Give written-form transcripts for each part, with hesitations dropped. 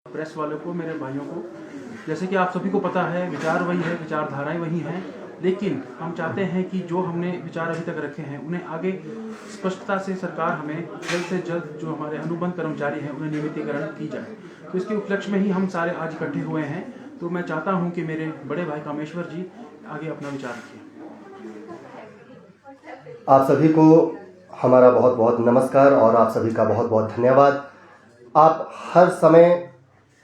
Press वालों को, मेरे भाइयों को, जैसे कि आप सभी को पता है, विचार वही है, विचारधाराएं वही हैं, लेकिन हम चाहते हैं कि जो हमने विचार अभी तक रखे हैं उन्हें आगे स्पष्टता से सरकार हमें जल्द से जल्द जो हमारे अनुबंध कर्मचारी हैं उन्हें नियमितीकरण की जाए। तो इसके उपलक्ष्य में ही हम सारे आज इकट्ठे हुए हैं। तो मैं चाहता हूं कि मेरे बड़े भाई कामेश्वर जी आगे अपना विचार रखें। आप सभी को हमारा बहुत बहुत नमस्कार और आप सभी का बहुत बहुत धन्यवाद। आप हर समय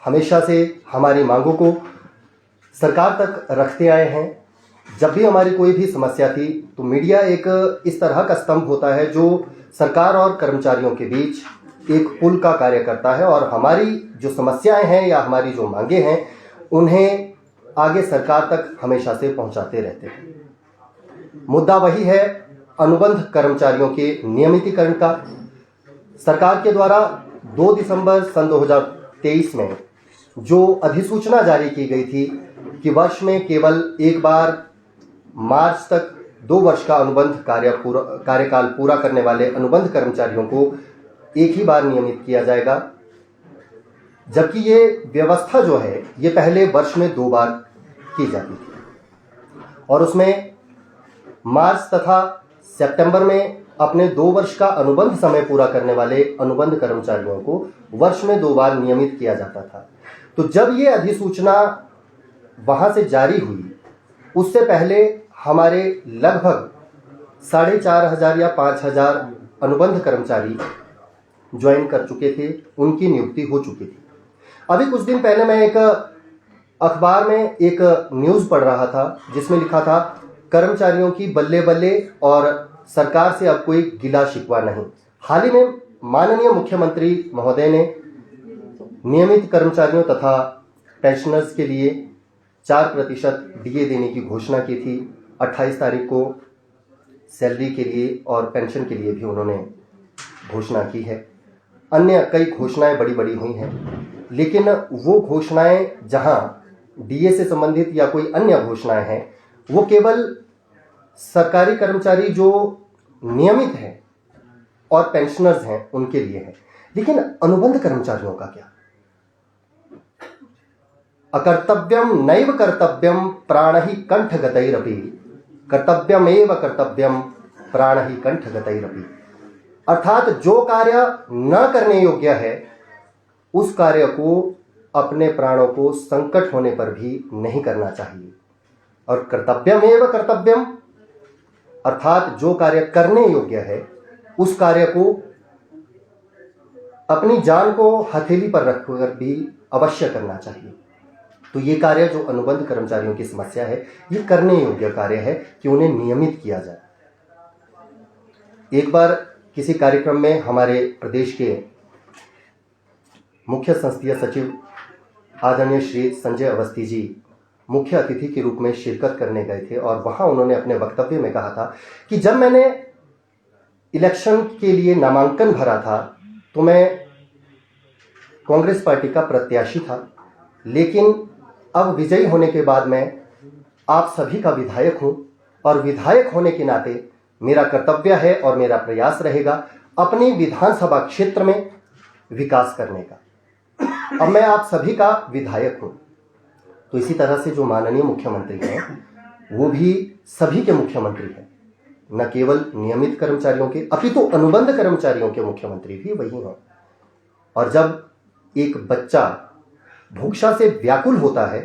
हमेशा से हमारी मांगों को सरकार तक रखते आए हैं। जब भी हमारी कोई भी समस्या थी तो मीडिया एक इस तरह का स्तंभ होता है जो सरकार और कर्मचारियों के बीच एक पुल का कार्य करता है और हमारी जो समस्याएं हैं या हमारी जो मांगे हैं उन्हें आगे सरकार तक हमेशा से पहुंचाते रहते हैं। मुद्दा वही है अनुबंध कर्मचारियों के नियमितीकरण का। सरकार के द्वारा 2 दिसंबर सन 2023 में जो अधिसूचना जारी की गई थी कि वर्ष में केवल एक बार मार्च तक 2 वर्ष का अनुबंध कार्यकाल पूरा करने वाले अनुबंध कर्मचारियों को एक ही बार नियमित किया जाएगा, जबकि ये व्यवस्था जो है ये पहले वर्ष में 2 बार की जाती थी और उसमें मार्च तथा सितंबर में अपने 2 वर्ष का अनुबंध समय पूरा करने वाले अनुबंध कर्मचारियों को वर्ष में 2 बार नियमित किया जाता था। तो जब ये अधिसूचना वहां से जारी हुई उससे पहले हमारे लगभग 4,500 या 5,000 अनुबंध कर्मचारी ज्वाइन कर चुके थे, उनकी नियुक्ति हो चुकी थी। अभी कुछ दिन पहले मैं एक अखबार में एक न्यूज़ पढ़ रहा था जिसमें लिखा था कर्मचारियों की बल्ले बल्ले और सरकार से अब कोई गिला शिकवा नहीं। हाल ही में माननीय मुख्यमंत्री महोदय ने नियमित कर्मचारियों तथा पेंशनर्स के लिए 4% डीए देने की घोषणा की थी। 28 तारीख को सैलरी के लिए और पेंशन के लिए भी उन्होंने घोषणा की है। अन्य कई घोषणाएं बड़ी बड़ी हुई हैं, लेकिन वो घोषणाएं जहां डीए से संबंधित या कोई अन्य घोषणाएं हैं वो केवल सरकारी कर्मचारी जो नियमित हैं और पेंशनर्स हैं उनके लिए है, लेकिन अनुबंध कर्मचारियों का क्या? अकर्तव्यम नैव कर्तव्यम प्राणहि कंठगतैरपि, कर्तव्यमेव कर्तव्यम प्राणहि कंठगतैरपि। अर्थात जो कार्य न करने योग्य है उस कार्य को अपने प्राणों को संकट होने पर भी नहीं करना चाहिए। और कर्तव्यमेव कर्तव्यम अर्थात जो कार्य करने योग्य है उस कार्य को अपनी जान को हथेली पर रखकर भी अवश्य करना चाहिए। तो ये कार्य जो अनुबंध कर्मचारियों की समस्या है ये करने योग्य कार्य है कि उन्हें नियमित किया जाए। एक बार किसी कार्यक्रम में हमारे प्रदेश के मुख्य संसदीय सचिव आदरणीय श्री संजय अवस्थी जी मुख्य अतिथि के रूप में शिरकत करने गए थे और वहां उन्होंने अपने वक्तव्य में कहा था कि जब मैंने इलेक्शन के लिए नामांकन भरा था तो मैं कांग्रेस पार्टी का प्रत्याशी था, लेकिन अब विजयी होने के बाद मैं आप सभी का विधायक हूं और विधायक होने के नाते मेरा कर्तव्य है और मेरा प्रयास रहेगा अपनी विधानसभा क्षेत्र में विकास करने का। अब मैं आप सभी का विधायक हूं। तो इसी तरह से जो माननीय मुख्यमंत्री हैं वो भी सभी के मुख्यमंत्री हैं, न केवल नियमित कर्मचारियों के अपितु अनुबंध कर्मचारियों के मुख्यमंत्री भी वही हैं। और जब एक बच्चा भूखा से व्याकुल होता है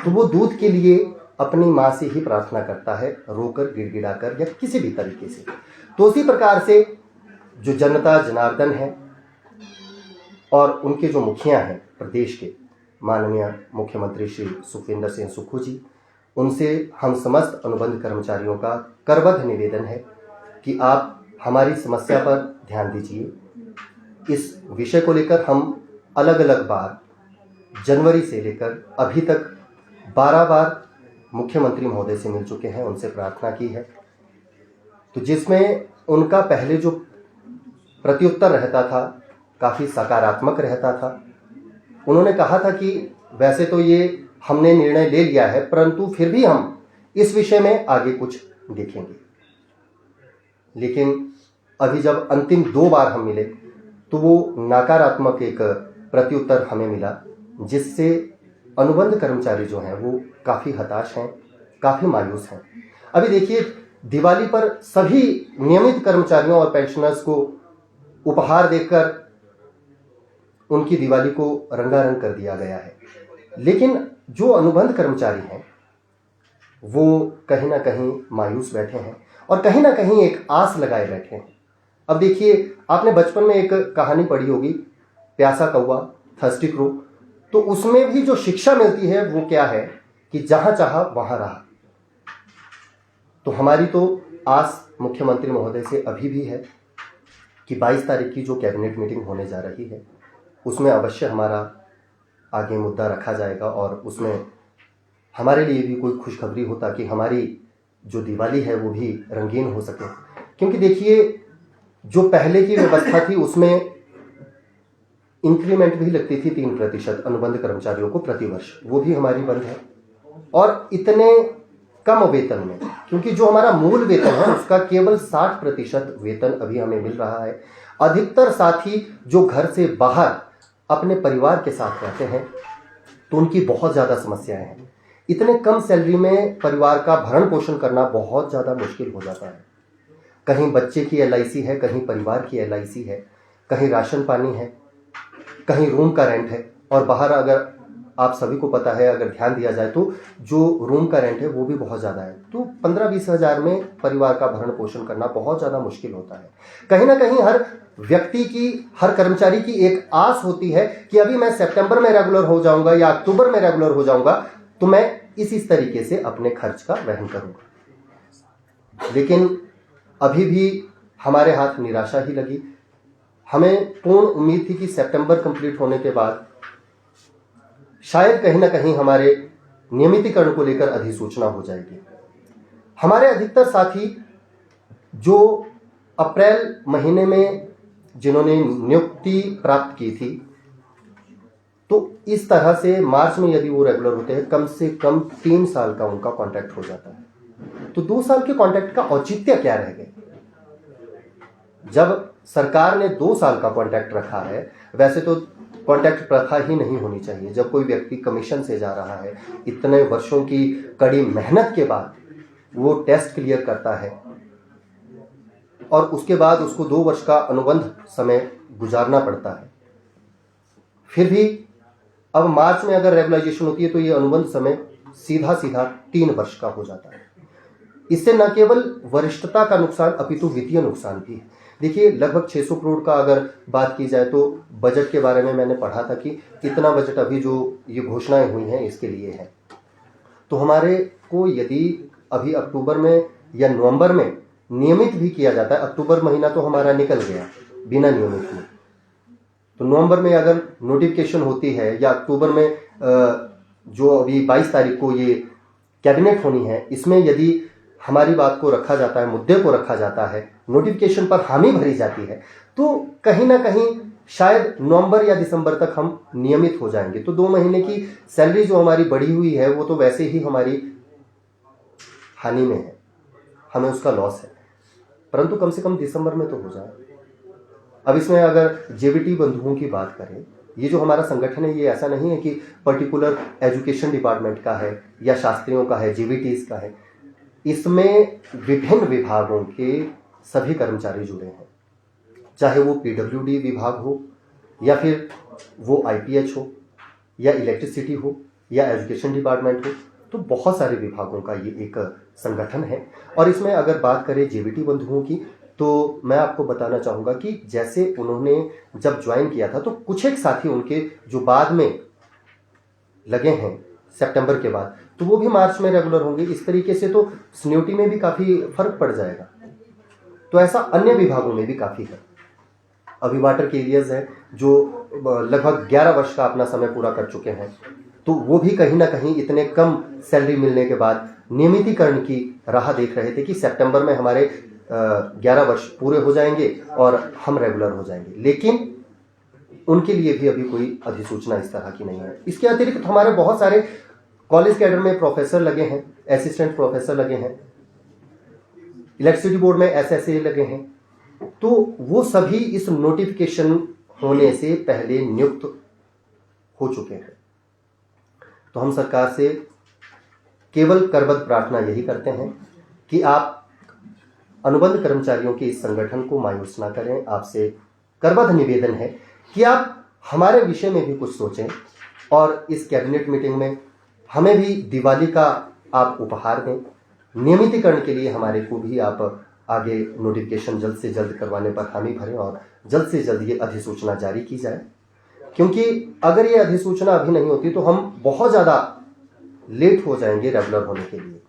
तो वो दूध के लिए अपनी माँ से ही प्रार्थना करता है, रोकर गिड़गिड़ाकर या किसी भी तरीके से। तो उसी प्रकार से जो जनता जनार्दन है और उनके जो मुखिया हैं प्रदेश के माननीय मुख्यमंत्री श्री सुखविंदर सिंह सुक्खू जी, उनसे हम समस्त अनुबंध कर्मचारियों का करबद्ध निवेदन है कि आप हमारी समस्या पर ध्यान दीजिए। इस विषय को लेकर हम अलग अलग बार जनवरी से लेकर अभी तक 12 बार मुख्यमंत्री महोदय से मिल चुके हैं, उनसे प्रार्थना की है। तो जिसमें उनका पहले जो प्रत्युत्तर रहता था काफ़ी सकारात्मक रहता था। उन्होंने कहा था कि वैसे तो ये हमने निर्णय ले लिया है परंतु फिर भी हम इस विषय में आगे कुछ देखेंगे। लेकिन अभी जब अंतिम 2 बार हम मिले तो वो नकारात्मक एक प्रत्युत्तर हमें मिला जिससे अनुबंध कर्मचारी जो हैं वो काफ़ी हताश हैं, काफ़ी मायूस हैं। अभी देखिए, दिवाली पर सभी नियमित कर्मचारियों और पेंशनर्स को उपहार देकर उनकी दिवाली को रंगारंग कर दिया गया है, लेकिन जो अनुबंध कर्मचारी हैं वो कहीं ना कहीं मायूस बैठे हैं और कहीं ना कहीं एक आस लगाए बैठे हैं। अब देखिए, आपने बचपन में एक कहानी पढ़ी होगी, प्यासा कौवा थर्स्टी क्रो, तो उसमें भी जो शिक्षा मिलती है वो क्या है कि जहां चाहा वहां रहा। तो हमारी तो आस मुख्यमंत्री महोदय से अभी भी है कि 22 तारीख की जो कैबिनेट मीटिंग होने जा रही है उसमें अवश्य हमारा आगे मुद्दा रखा जाएगा और उसमें हमारे लिए भी कोई खुशखबरी हो ताकि हमारी जो दिवाली है वो भी रंगीन हो सके। क्योंकि देखिए, जो पहले की व्यवस्था थी उसमें इंक्रीमेंट भी लगती थी 3% अनुबंध कर्मचारियों को प्रतिवर्ष, वो भी हमारी बंद है। और इतने कम वेतन में, क्योंकि जो हमारा मूल वेतन है उसका केवल 60% वेतन अभी हमें मिल रहा है। अधिकतर साथी जो घर से बाहर अपने परिवार के साथ रहते हैं तो उनकी बहुत ज़्यादा समस्याएं हैं। इतने कम सैलरी में परिवार का भरण पोषण करना बहुत ज़्यादा मुश्किल हो जाता है। कहीं बच्चे की LIC है, कहीं परिवार की LIC है, कहीं राशन पानी है, कहीं रूम का रेंट है। और बाहर अगर आप सभी को पता है, अगर ध्यान दिया जाए तो जो रूम का रेंट है वो भी बहुत ज़्यादा है। तो 15-20 हज़ार में परिवार का भरण पोषण करना बहुत ज़्यादा मुश्किल होता है। कहीं ना कहीं हर व्यक्ति की, हर कर्मचारी की एक आस होती है कि अभी मैं सितंबर में रेगुलर हो जाऊंगा या अक्टूबर में रेगुलर हो जाऊंगा तो मैं इस तरीके से अपने खर्च का वहन करूंगा। लेकिन अभी भी हमारे हाथ निराशा ही लगी। हमें पूर्ण उम्मीद थी कि सितंबर कंप्लीट होने के बाद शायद कहीं ना कहीं हमारे नियमितीकरण को लेकर अधिसूचना हो जाएगी। हमारे अधिकतर साथी जो अप्रैल महीने में जिन्होंने नियुक्ति प्राप्त की थी, तो इस तरह से मार्च में यदि वो रेगुलर होते हैं, कम से कम 3 साल का उनका कॉन्ट्रैक्ट हो जाता है। तो 2 साल के कॉन्ट्रैक्ट का औचित्य क्या रह गया? जब सरकार ने 2 साल का कॉन्ट्रैक्ट रखा है, वैसे तो कॉन्ट्रैक्ट प्रथा ही नहीं होनी चाहिए। जब कोई व्यक्ति कमीशन से जा रहा है, इतने वर्षों की कड़ी मेहनत के बाद वो टेस्ट क्लियर करता है और उसके बाद उसको 2 वर्ष का अनुबंध समय गुजारना पड़ता है। फिर भी अब मार्च में अगर रेगुलाइजेशन होती है तो ये अनुबंध समय सीधा 3 वर्ष का हो जाता है। इससे न केवल वरिष्ठता का नुकसान अपितु वित्तीय नुकसान भी है। देखिए, लगभग 600 करोड़ का अगर बात की जाए तो बजट के बारे में मैंने पढ़ा था कि इतना बजट अभी जो ये घोषणाएं हुई हैं इसके लिए है। तो हमारे को यदि अभी अक्टूबर में या नवंबर में नियमित भी किया जाता है, अक्टूबर महीना तो हमारा निकल गया बिना नियमित में, तो नवंबर में अगर नोटिफिकेशन होती है या अक्टूबर में जो अभी 22 तारीख को ये कैबिनेट होनी है, इसमें यदि हमारी बात को रखा जाता है, मुद्दे को रखा जाता है, नोटिफिकेशन पर हामी भरी जाती है, तो कहीं ना कहीं शायद नवंबर या दिसंबर तक हम नियमित हो जाएंगे। तो 2 महीने की सैलरी जो हमारी बढ़ी हुई है वो तो वैसे ही हमारी हानि में है, हमें उसका लॉस है, परंतु कम से कम दिसंबर में तो हो जाए। अब इसमें अगर JBT बंधुओं की बात करें, ये जो हमारा संगठन है ये ऐसा नहीं है कि पर्टिकुलर एजुकेशन डिपार्टमेंट का है या शास्त्रियों का है, JBTs का है। इसमें विभिन्न विभागों के सभी कर्मचारी जुड़े हैं, चाहे वो PWD विभाग हो या फिर वो IPH हो या इलेक्ट्रिसिटी हो या एजुकेशन डिपार्टमेंट हो, तो बहुत सारे विभागों का ये एक संगठन है। और इसमें अगर बात करें JBT बंधुओं की, तो मैं आपको बताना चाहूँगा कि जैसे उन्होंने जब ज्वाइन किया था तो कुछ एक साथी उनके जो बाद में लगे हैं सितंबर के बाद, तो वो भी मार्च में रेगुलर होंगे। इस तरीके से तो स्न्यूटी में भी काफ़ी फर्क पड़ जाएगा। तो ऐसा अन्य विभागों में भी काफ़ी है। अभी वाटर कैरियर्स है जो लगभग 11 वर्ष का अपना समय पूरा कर चुके हैं, तो वो भी कहीं ना कहीं इतने कम सैलरी मिलने के बाद नियमितीकरण की राह देख रहे थे कि सितंबर में हमारे 11 वर्ष पूरे हो जाएंगे और हम रेगुलर हो जाएंगे। लेकिन उनके लिए भी अभी कोई अधिसूचना इस तरह की नहीं है। इसके अतिरिक्त हमारे बहुत सारे कॉलेज कैडर में प्रोफेसर लगे हैं, असिस्टेंट प्रोफेसर लगे हैं, इलेक्ट्रिसिटी बोर्ड में SSA लगे हैं, तो वो सभी इस नोटिफिकेशन होने से पहले नियुक्त हो चुके हैं। तो हम सरकार से केवल करबद्ध प्रार्थना यही करते हैं कि आप अनुबंध कर्मचारियों के इस संगठन को मायूस ना करें। आपसे करबद्ध निवेदन है कि आप हमारे विषय में भी कुछ सोचें और इस कैबिनेट मीटिंग में हमें भी दिवाली का आप उपहार दें। नियमितीकरण के लिए हमारे को भी आप आगे नोटिफिकेशन जल्द से जल्द करवाने पर हामी भरें और जल्द से जल्द ये अधिसूचना जारी की जाए, क्योंकि अगर ये अधिसूचना अभी नहीं होती तो हम बहुत ज़्यादा लेट हो जाएंगे रेगुलर होने के लिए।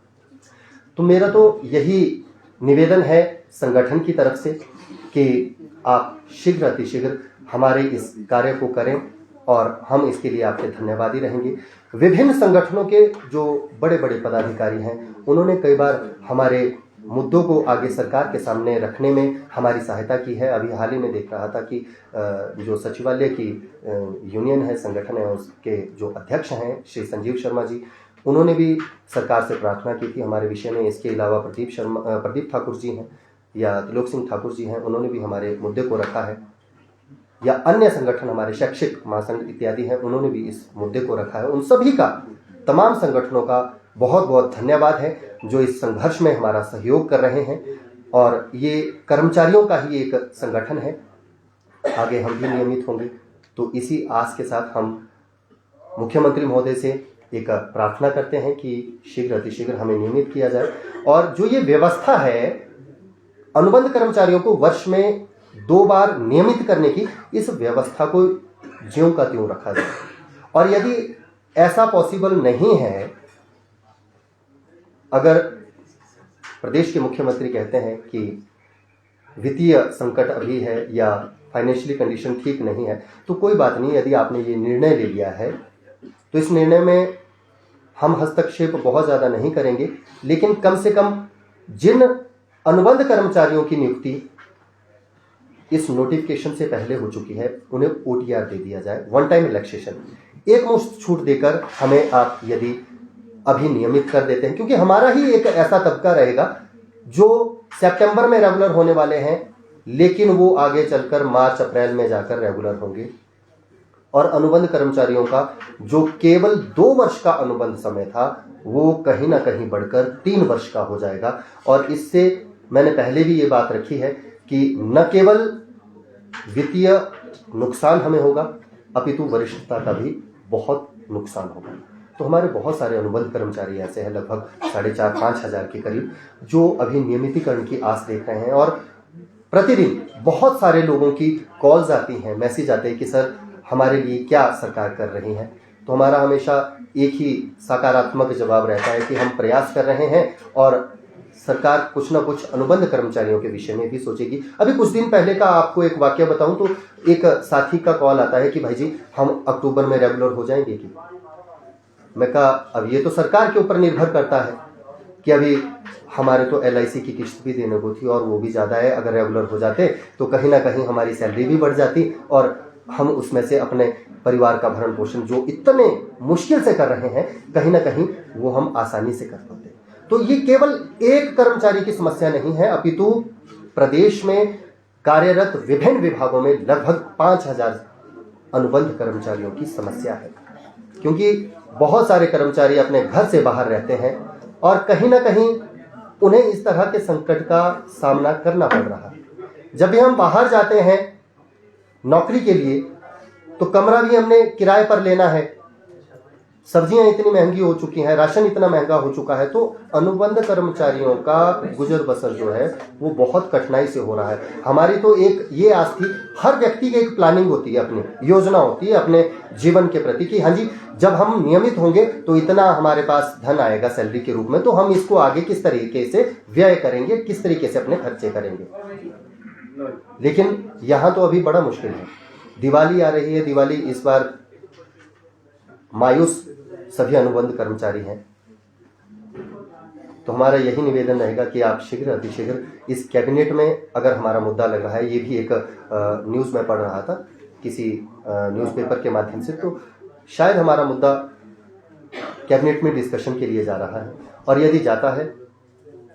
तो मेरा तो यही निवेदन है संगठन की तरफ से कि आप शीघ्र अतिशीघ्र हमारे इस कार्य को करें और हम इसके लिए आपके धन्यवादी रहेंगे। विभिन्न संगठनों के जो बड़े बड़े पदाधिकारी हैं उन्होंने कई बार हमारे मुद्दों को आगे सरकार के सामने रखने में हमारी सहायता की है। अभी हाल ही में देख रहा था कि जो सचिवालय की यूनियन है, संगठन है, उसके जो अध्यक्ष हैं श्री संजीव शर्मा जी, उन्होंने भी सरकार से प्रार्थना की थी हमारे विषय में। इसके अलावा प्रदीप ठाकुर जी हैं या त्रिलोक सिंह ठाकुर जी हैं, उन्होंने भी हमारे मुद्दे को रखा है, या अन्य संगठन हमारे शैक्षिक महासंघ इत्यादि हैं, उन्होंने भी इस मुद्दे को रखा है। उन सभी का, तमाम संगठनों का बहुत बहुत धन्यवाद है जो इस संघर्ष में हमारा सहयोग कर रहे हैं। और ये कर्मचारियों का ही एक संगठन है, आगे हम भी नियमित होंगे। तो इसी आस के साथ हम मुख्यमंत्री महोदय से एक प्रार्थना करते हैं कि शीघ्र अतिशीघ्र हमें नियमित किया जाए और जो ये व्यवस्था है अनुबंध कर्मचारियों को वर्ष में 2 बार नियमित करने की, इस व्यवस्था को ज्यों का त्यों रखा जाए। और यदि ऐसा पॉसिबल नहीं है, अगर प्रदेश के मुख्यमंत्री कहते हैं कि वित्तीय संकट अभी है या फाइनेंशियली कंडीशन ठीक नहीं है, तो कोई बात नहीं। यदि आपने ये निर्णय ले लिया है तो इस निर्णय में हम हस्तक्षेप बहुत ज़्यादा नहीं करेंगे, लेकिन कम से कम जिन अनुबंध कर्मचारियों की नियुक्ति इस नोटिफिकेशन से पहले हो चुकी है उन्हें OTR दे दिया जाए, वन टाइम रिलैक्सेशन, एक मुश्त छूट देकर हमें आप यदि अभी नियमित कर देते हैं, क्योंकि हमारा ही एक ऐसा तबका रहेगा जो सितंबर में रेगुलर होने वाले हैं, लेकिन वो आगे चलकर मार्च अप्रैल में जाकर रेगुलर होंगे। और अनुबंध कर्मचारियों का जो केवल 2 वर्ष का अनुबंध समय था वो कहीं ना कहीं बढ़कर 3 वर्ष का हो जाएगा। और इससे मैंने पहले भी ये बात रखी है कि न केवल वित्तीय नुकसान हमें होगा, अपितु वरिष्ठता का भी बहुत नुकसान होगा। तो हमारे बहुत सारे अनुबंध कर्मचारी ऐसे हैं, लगभग 4,500-5 हज़ार के करीब, जो अभी नियमितीकरण की आस देख रहे हैं। और प्रतिदिन बहुत सारे लोगों की कॉल्स आती हैं, मैसेज आते हैं कि सर हमारे लिए क्या सरकार कर रही है। तो हमारा हमेशा एक ही सकारात्मक जवाब रहता है कि हम प्रयास कर रहे हैं और सरकार कुछ ना कुछ अनुबंध कर्मचारियों के विषय में भी सोचेगी। अभी कुछ दिन पहले का आपको एक वाकया बताऊं तो एक साथी का कॉल आता है कि भाई जी हम अक्टूबर में रेगुलर हो जाएंगे कि? मैं कहा अब ये तो सरकार के ऊपर निर्भर करता है कि अभी हमारे तो LIC की किस्त भी देने को थी और वो भी ज़्यादा है। अगर रेगुलर हो जाते तो कहीं ना कहीं हमारी सैलरी भी बढ़ जाती और हम उसमें से अपने परिवार का भरण पोषण जो इतने मुश्किल से कर रहे हैं, कहीं ना कहीं वो हम आसानी से कर पाते। तो ये केवल एक कर्मचारी की समस्या नहीं है, अपितु प्रदेश में कार्यरत विभिन्न विभागों में लगभग 5,000 अनुबंध कर्मचारियों की समस्या है। क्योंकि बहुत सारे कर्मचारी अपने घर से बाहर रहते हैं और कहीं ना कहीं उन्हें इस तरह के संकट का सामना करना पड़ रहा है। जब भी हम बाहर जाते हैं नौकरी के लिए तो कमरा भी हमने किराए पर लेना है, सब्जियां इतनी महंगी हो चुकी हैं, राशन इतना महंगा हो चुका है। तो अनुबंध कर्मचारियों का गुजर बसर जो है वो बहुत कठिनाई से हो रहा है। हमारी तो एक ये आस थी, हर व्यक्ति की एक प्लानिंग होती है, अपनी योजना होती है अपने जीवन के प्रति कि हाँ जी जब हम नियमित होंगे तो इतना हमारे पास धन आएगा सैलरी के रूप में, तो हम इसको आगे किस तरीके से व्यय करेंगे, किस तरीके से अपने खर्चे करेंगे। लेकिन यहाँ तो अभी बड़ा मुश्किल है। दिवाली आ रही है, दिवाली इस बार मायूस सभी अनुबंध कर्मचारी हैं। तो हमारा यही निवेदन रहेगा कि आप शीघ्र अतिशीघ्र इस कैबिनेट में, अगर हमारा मुद्दा लग रहा है, ये भी एक न्यूज़ में पढ़ रहा था किसी न्यूज़पेपर के माध्यम से, तो शायद हमारा मुद्दा कैबिनेट में डिस्कशन के लिए जा रहा है और यदि जाता है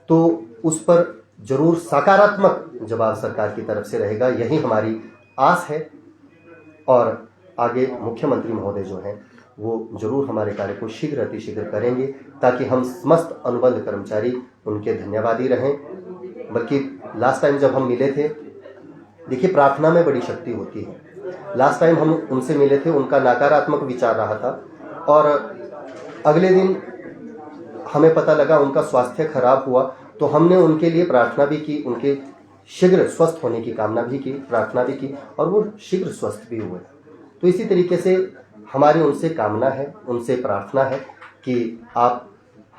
तो उस पर जरूर सकारात्मक जवाब सरकार की तरफ से रहेगा, यही हमारी आस है। और आगे मुख्यमंत्री महोदय जो हैं वो जरूर हमारे कार्य को शीघ्र अतिशीघ्र करेंगे ताकि हम समस्त अनुबंध कर्मचारी उनके धन्यवादी रहें। बल्कि लास्ट टाइम जब हम मिले थे, देखिए प्रार्थना में बड़ी शक्ति होती है। लास्ट टाइम हम उनसे मिले थे, उनका नकारात्मक विचार रहा था और अगले दिन हमें पता लगा उनका स्वास्थ्य खराब हुआ, तो हमने उनके लिए प्रार्थना भी की, उनके शीघ्र स्वस्थ होने की कामना भी की, प्रार्थना भी की और वो शीघ्र स्वस्थ भी हुए। तो इसी तरीके से हमारी उनसे कामना है, उनसे प्रार्थना है कि आप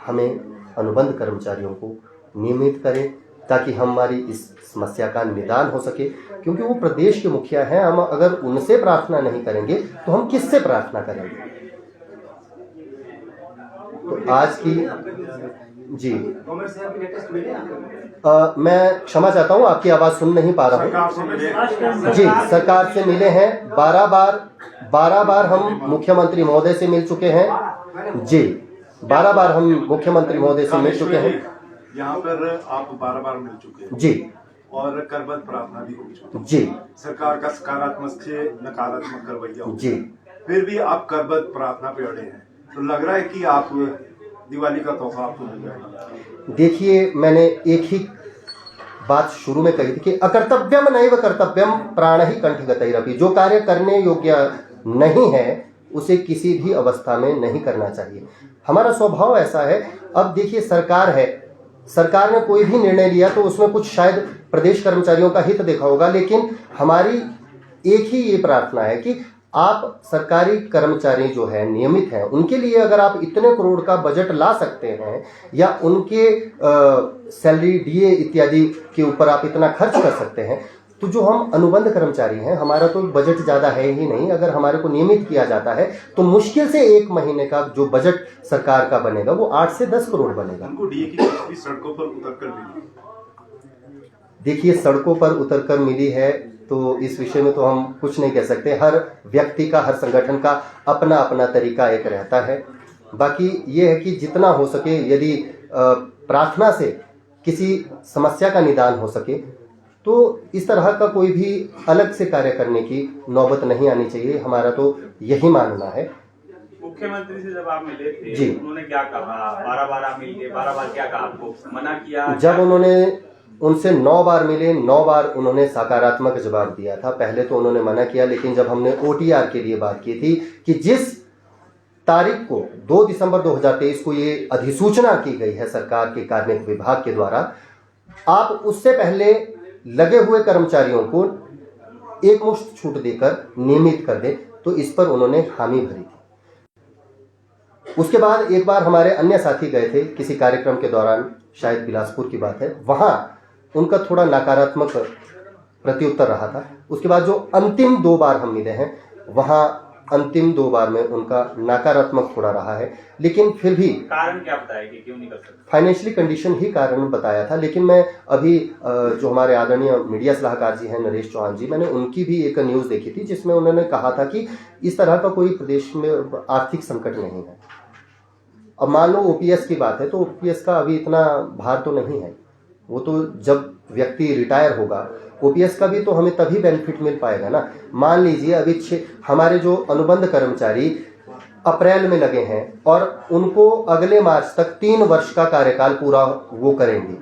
हमें अनुबंध कर्मचारियों को नियमित करें ताकि हमारी इस समस्या का निदान हो सके, क्योंकि वो प्रदेश के मुखिया हैं। हम अगर उनसे प्रार्थना नहीं करेंगे तो हम किससे प्रार्थना करेंगे। तो आज की जी मैं क्षमा चाहता हूँ, आपकी आवाज सुन नहीं पा रहा हूँ। जी सरकार से मिले हैं 12 बार हम मुख्यमंत्री महोदय से मिल चुके हैं। जी 12 बार हम मुख्यमंत्री महोदय से मिल चुके हैं। यहाँ पर आप 12 बार मिल चुके हैं जी और करबद्ध प्रार्थना भी हो चुकी है। जी सरकार का सकारात्मक से नकारात्मक का रवैया हो जी, फिर भी आप करबद्ध प्रार्थना पे अड़े हैं, तो लग रहा है कि आप दिवाली का तोहफा आपको मिल जाएगा। देखिए मैंने एक ही बात शुरू में कही थी कि अकर्तव्यम नैव कर्तव्यम प्राण ही कंठगतैरपि। जो कार्य करने योग्य नहीं है उसे किसी भी अवस्था में नहीं करना चाहिए। हमारा स्वभाव ऐसा है। अब देखिए सरकार है, सरकार ने कोई भी निर्णय लिया तो उसमें कुछ शायद प्रदेश कर्मचारियों का हित देखा होगा, लेकिन हमारी एक ही ये प्रार्थना है कि आप सरकारी कर्मचारी जो है नियमित हैं, उनके लिए अगर आप इतने करोड़ का बजट ला सकते हैं या उनके सैलरी डीए इत्यादि के ऊपर आप इतना खर्च कर सकते हैं, तो जो हम अनुबंध कर्मचारी हैं हमारा तो बजट ज्यादा है ही नहीं। अगर हमारे को नियमित किया जाता है तो मुश्किल से 1 महीने का जो बजट सरकार का बनेगा वो 8 से 10 करोड़ बनेगा। उनको डीए की किस्त सड़कों पर उतरकर मिली। देखिए सड़कों पर उतरकर मिली है तो इस विषय में तो हम कुछ नहीं कह सकते। हर व्यक्ति का, हर संगठन का अपना अपना तरीका एक रहता है। बाकी ये है कि जितना हो सके यदि प्रार्थना से किसी समस्या का निदान हो सके तो इस तरह का कोई भी अलग से कार्य करने की नौबत नहीं आनी चाहिए। हमारा तो यही मानना है। मुख्यमंत्री से जब आप मिले थे जी, उन्होंने क्या कहा? 12 बार आप मिले, 12 बार क्या कहा? आपको मना किया? जब उन्होंने उनसे 9 बार मिले, 9 बार उन्होंने सकारात्मक जवाब दिया था। पहले तो उन्होंने मना किया, लेकिन जब हमने ओटीआर के लिए बात की थी कि जिस तारीख को 2 दिसंबर 2023 को ये अधिसूचना की गई है सरकार के कार्मिक विभाग के द्वारा, आप उससे पहले लगे हुए कर्मचारियों को एकमुश्त छूट देकर नियमित कर दें, तो इस पर उन्होंने हामी भरी थी। उसके बाद एक बार हमारे अन्य साथी गए थे किसी कार्यक्रम के दौरान, शायद बिलासपुर की बात है, वहां उनका थोड़ा नकारात्मक प्रत्युत्तर रहा था। उसके बाद जो अंतिम 2 बार हम मिले हैं वहां अंतिम 2 बार में उनका नकारात्मक थोड़ा रहा है, लेकिन फिर भी कारण क्या बताया कि क्यों नहीं कर सकते? फाइनेंशियली कंडीशन ही कारण बताया था। लेकिन मैं अभी जो हमारे आदरणीय मीडिया सलाहकार जी हैं नरेश चौहान जी, मैंने उनकी भी एक न्यूज़ देखी थी जिसमें उन्होंने कहा था कि इस तरह का कोई प्रदेश में आर्थिक संकट नहीं है। अब मान लो ओपीएस की बात है तो ओपीएस का अभी इतना भार तो नहीं है, वो तो जब व्यक्ति रिटायर होगा ओपीएस का भी तो हमें तभी बेनिफिट मिल पाएगा ना। मान लीजिए अभी हमारे जो अनुबंध कर्मचारी अप्रैल में लगे हैं और उनको अगले मार्च तक 3 वर्ष का कार्यकाल पूरा वो करेंगे,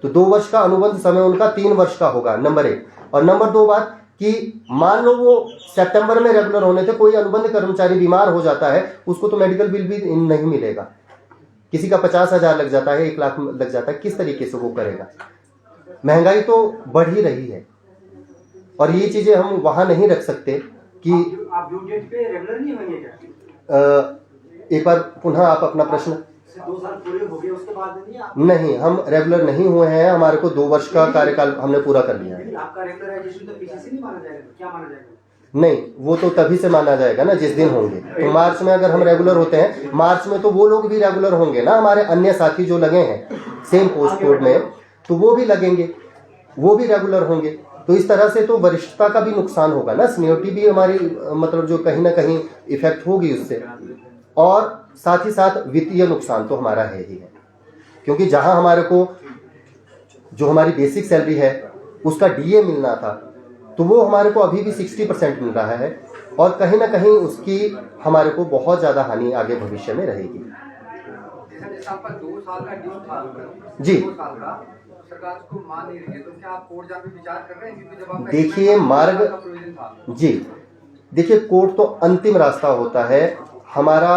तो 2 वर्ष का अनुबंध समय उनका 3 वर्ष का होगा, नंबर 1। और नंबर 2 बात कि मान लो वो सितंबर में रेगुलर होने थे, कोई अनुबंध कर्मचारी बीमार हो जाता है, उसको तो मेडिकल बिल भी नहीं मिलेगा। किसी का 50,000 लग जाता है, 1 लाख लग जाता है, किस तरीके से वो करेगा? महंगाई तो बढ़ ही रही है और ये चीजें हम वहां नहीं रख सकते कि आप ड्यू डेट पे रेगुलर नहीं होंगे क्या? एक बार पुनः आप अपना प्रश्न। 2 साल पूरे हो गए उसके बाद नहीं, हम रेगुलर नहीं हुए हैं, हमारे को 2 वर्ष का कार्यकाल हमने पूरा कर लिया है। आपका रेगुलराइजेशन तो पीछे से नहीं माना जाएगा, क्या माना जाएगा? नहीं, वो तो तभी से माना जाएगा ना जिस दिन होंगे। तो मार्च में अगर हम रेगुलर होते हैं, मार्च में तो वो लोग भी रेगुलर होंगे ना, हमारे अन्य साथी जो लगे हैं सेम पोस्ट कोड में, तो वो भी लगेंगे, वो भी रेगुलर होंगे। तो इस तरह से तो वरिष्ठता का भी नुकसान होगा ना, सीनियरिटी भी हमारी मतलब जो कहीं ना कहीं इफेक्ट होगी उससे, और साथ ही साथ वित्तीय नुकसान तो हमारा है ही है, क्योंकि जहां हमारे को जो हमारी बेसिक सैलरी है उसका डीए मिलना था तो वो हमारे को अभी भी 60% मिल रहा है और कहीं ना कहीं उसकी हमारे को बहुत ज़्यादा हानि आगे भविष्य में रहेगी। जैसा आपका 2 साल का ड्यू था, जी। 2 साल का सरकार उसको मान नहीं रही है, तो क्या आप कोर्ट जाने पे विचार कर रहे हैं? क्योंकि जब आपका देखिए मार्ग, प्रोविजन था। जी देखिए, कोर्ट तो अंतिम रास्ता होता है। हमारा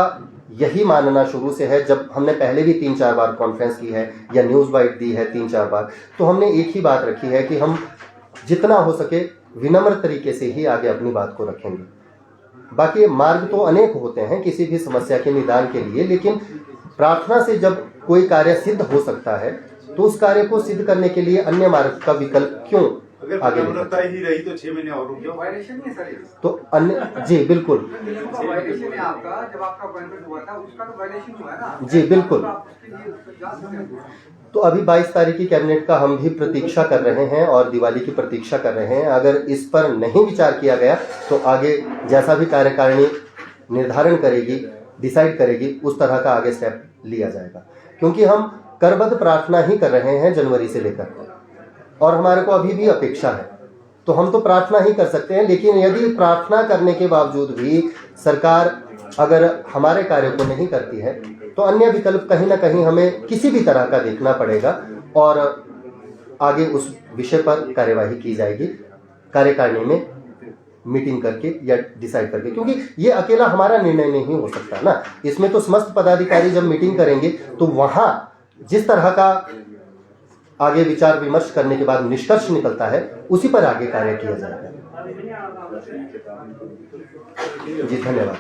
यही मानना शुरू से है, जब हमने पहले भी 3-4 बार कॉन्फ्रेंस की है या न्यूज़ बाइट दी है 3-4 बार, तो हमने एक ही बात रखी है कि हम जितना हो सके विनम्र तरीके से ही आगे अपनी बात को रखेंगे। बाकी मार्ग तो अनेक होते हैं किसी भी समस्या के निदान के लिए, लेकिन प्रार्थना से जब कोई कार्य सिद्ध हो सकता है तो उस कार्य को सिद्ध करने के लिए अन्य मार्ग का विकल्प क्यों अगर आगे विनम्रता ही रही तो 6 महीने और रुक जाओ। वायलेशन नहीं है सर ये। तो अन्य, जी बिल्कुल, वायलेशन है आपका, जब आपका अपॉइंटमेंट हुआ था उसका तो वायलेशन हुआ है ना। जी बिल्कुल। तो आप उसके लिए उस पर जा सकते हैं। तो अभी 22 तारीख की कैबिनेट का हम भी प्रतीक्षा कर रहे हैं और दिवाली की प्रतीक्षा कर रहे हैं। अगर इस पर नहीं विचार किया गया तो आगे जैसा भी कार्यकारिणी निर्धारण करेगी, डिसाइड करेगी, उस तरह का आगे स्टेप लिया जाएगा। क्योंकि हम करबद्ध प्रार्थना ही कर रहे हैं जनवरी से लेकर, और हमारे को अभी भी अपेक्षा है, तो हम तो प्रार्थना ही कर सकते हैं। लेकिन यदि प्रार्थना करने के बावजूद भी सरकार अगर हमारे कार्य को नहीं करती है तो अन्य विकल्प कहीं ना कहीं हमें किसी भी तरह का देखना पड़ेगा और आगे उस विषय पर कार्यवाही की जाएगी कार्यकारिणी में मीटिंग करके या डिसाइड करके, क्योंकि ये अकेला हमारा निर्णय नहीं हो सकता ना। इसमें तो समस्त पदाधिकारी जब मीटिंग करेंगे तो वहां जिस तरह का आगे विचार विमर्श करने के बाद निष्कर्ष निकलता है उसी पर आगे कार्य किया जाएगा। जी धन्यवाद।